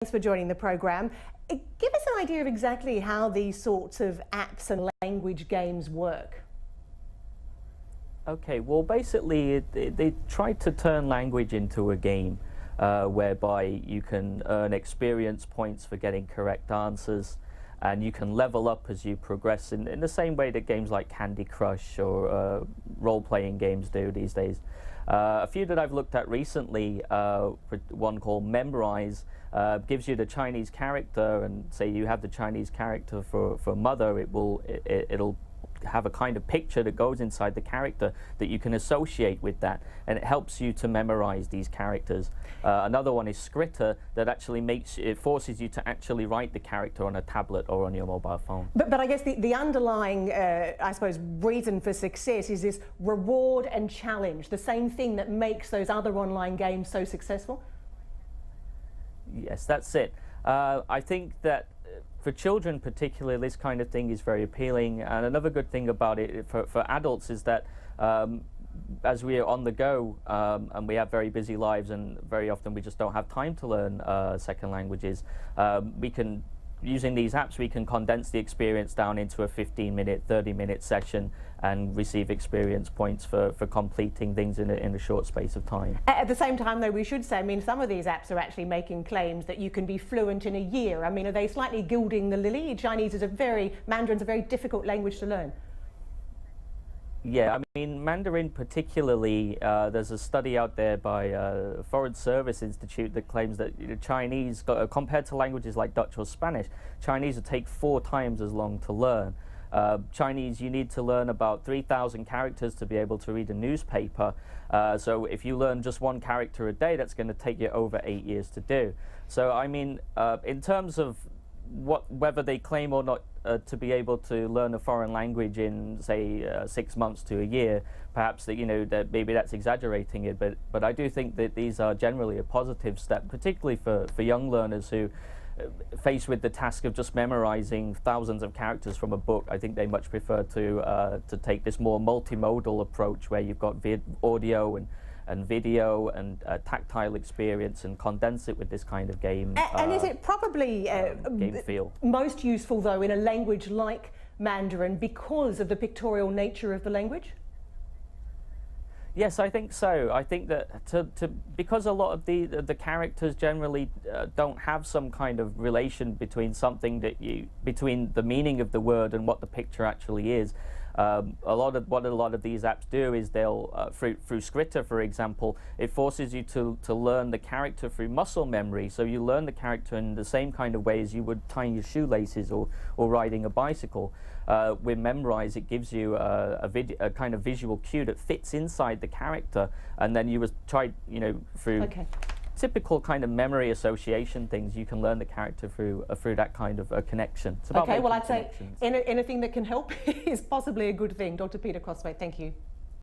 Thanks for joining the program. Give us an idea of exactly how these sorts of apps and language games work. Okay, well, basically, they tried to turn language into a game whereby you can earn experience points for getting correct answers, and you can level up as you progress in the same way that games like Candy Crush or role-playing games do these days. A few that I've looked at recently, one called Memrise, gives you the Chinese character, and say you have the Chinese character for mother, it'll have a kind of picture that goes inside the character that you can associate with that, and it helps you to memorize these characters. Another one is Skritter, that actually forces you to actually write the character on a tablet or on your mobile phone. But I guess the underlying, I suppose, reason for success is this reward and challenge, the same thing that makes those other online games so successful? Yes, that's it. I think that for children particularly, this kind of thing is very appealing. And another good thing about it for adults is that as we are on the go and we have very busy lives, and very often we just don't have time to learn second languages, using these apps, we can condense the experience down into a 15-minute, 30-minute session and receive experience points for completing things in a short space of time. At the same time, though, we should say, I mean, some of these apps are actually making claims that you can be fluent in a year. I mean, are they slightly gilding the lily? Mandarin's a very difficult language to learn. Yeah, I mean, Mandarin particularly, there's a study out there by Foreign Service Institute that claims that Chinese, compared to languages like Dutch or Spanish, Chinese will take 4 times as long to learn. Chinese, you need to learn about 3,000 characters to be able to read a newspaper. So if you learn just 1 character a day, that's going to take you over 8 years to do. So I mean, in terms of whether they claim or not to be able to learn a foreign language in, say, 6 months to a year, perhaps that maybe that's exaggerating it, but I do think that these are generally a positive step, particularly for young learners who, faced with the task of just memorizing thousands of characters from a book, I think they much prefer to take this more multimodal approach where you've got audio and video and tactile experience, and condense it with this kind of game. And is it probably game feel most useful, though, in a language like Mandarin because of the pictorial nature of the language? Yes, I think so. I think that because a lot of the characters generally don't have some kind of relation between between the meaning of the word and what the picture actually is. What a lot of these apps do is they'll, through Skritter, for example, it forces you to learn the character through muscle memory. So you learn the character in the same kind of way as you would tying your shoelaces or riding a bicycle. With Memrise, it gives you a kind of visual cue that fits inside the character, and then you try, through typical kind of memory association things, you can learn the character through that kind of a connection. Okay, well, I'd say anything that can help is possibly a good thing. Dr. Peter Crosthwaite, thank you.